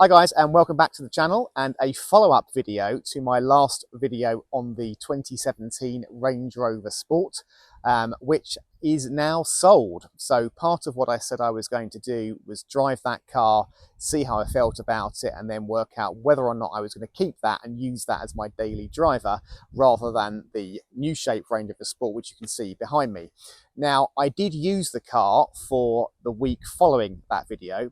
Hi guys, and welcome back to the channel and a follow-up video to my last video on the 2017 Range Rover Sport, which is now sold. So part of what I said I was going to do was drive that car, see how I felt about it, and then work out whether or not I was going to keep that and use that as my daily driver rather than the new shape Range Rover Sport, which you can see behind me. Now, I did use the car for the week following that video,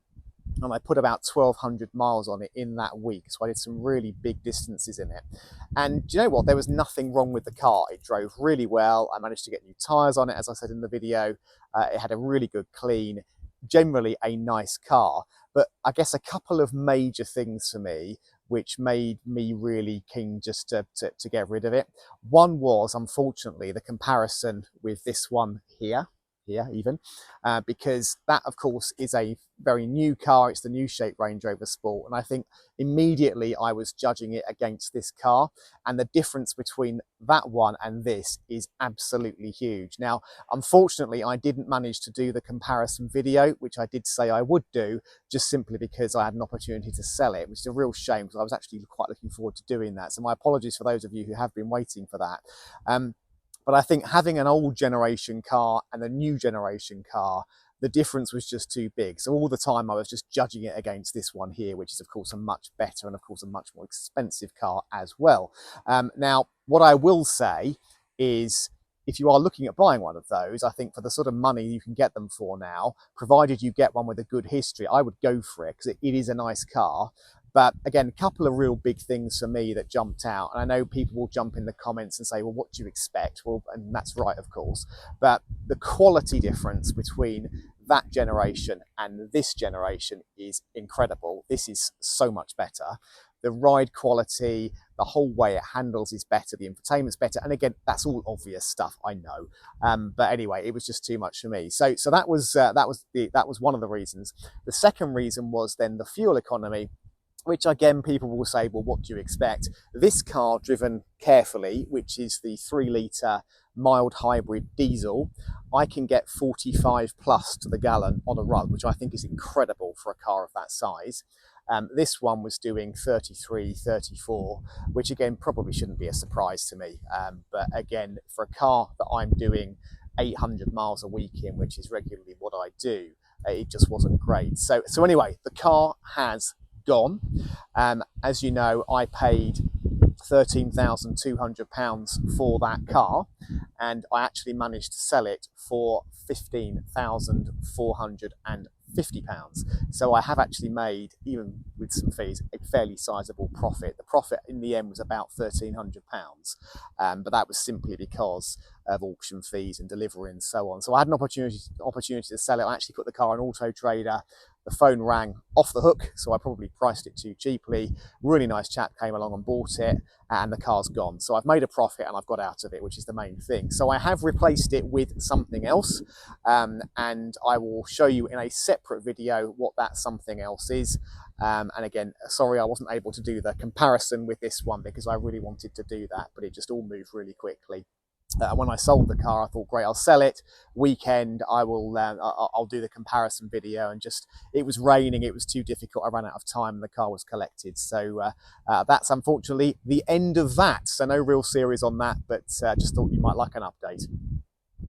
and I put about 1,200 miles on it in that week. So I did some really big distances in it. And do you know what? There was nothing wrong with the car. It drove really well. I managed to get new tyres on it, as I said in the video. It had a really good clean, generally a nice car. But I guess a couple of major things for me which made me really keen just to get rid of it. One was, unfortunately, the comparison with this one here even, because that of course is a very new car. It's the new shape Range Rover Sport, and I think immediately I was judging it against this car, and the difference between that one and this is absolutely huge. Now, unfortunately, I didn't manage to do the comparison video, which I did say I would do, just simply because I had an opportunity to sell it, which is a real shame because I was actually quite looking forward to doing that. So my apologies for those of you who have been waiting for that. But I think having an old generation car and a new generation car, the difference was just too big. So all the time I was just judging it against this one here, which is of course a much better and of course a much more expensive car as well. Now, what I will say is, if you are looking at buying one of those, I think for the sort of money you can get them for now, provided you get one with a good history, I would go for it because it is a nice car. But again, a couple of real big things for me that jumped out. And I know people will jump in the comments and say, well, what do you expect? Well, and that's right, of course. But the quality difference between that generation and this generation is incredible. This is so much better. The ride quality, the whole way it handles is better. The infotainment's better. And again, that's all obvious stuff, I know. But anyway, it was just too much for me. So that was one of the reasons. The second reason was then the fuel economy, which again, people will say, well, what do you expect? This car, driven carefully, which is the 3-litre mild hybrid diesel, I can get 45 plus to the gallon on a run, which I think is incredible for a car of that size. This one was doing 33, 34, which again, probably shouldn't be a surprise to me. But again, for a car that I'm doing 800 miles a week in, which is regularly what I do, it just wasn't great. So anyway, the car has gone. As you know, I paid £13,200 for that car, and I actually managed to sell it for £15,450. So I have actually made, even with some fees, a fairly sizable profit. The profit in the end was about £1,300, but that was simply because of auction fees and delivery and so on. So I had an opportunity to sell it. I actually put the car on Auto Trader. The phone rang off the hook, so I probably priced it too cheaply. Really nice chap came along and bought it, and the car's gone. So I've made a profit and I've got out of it, which is the main thing. So I have replaced it with something else, and I will show you in a separate video what that something else is. And again, sorry I wasn't able to do the comparison with this one because I really wanted to do that, but it just all moved really quickly. When I sold the car, I thought, great, I'll sell it. Weekend, I'll do the comparison video. And just, it was raining, it was too difficult. I ran out of time, and the car was collected. So that's unfortunately the end of that. So no real series on that, but just thought you might like an update.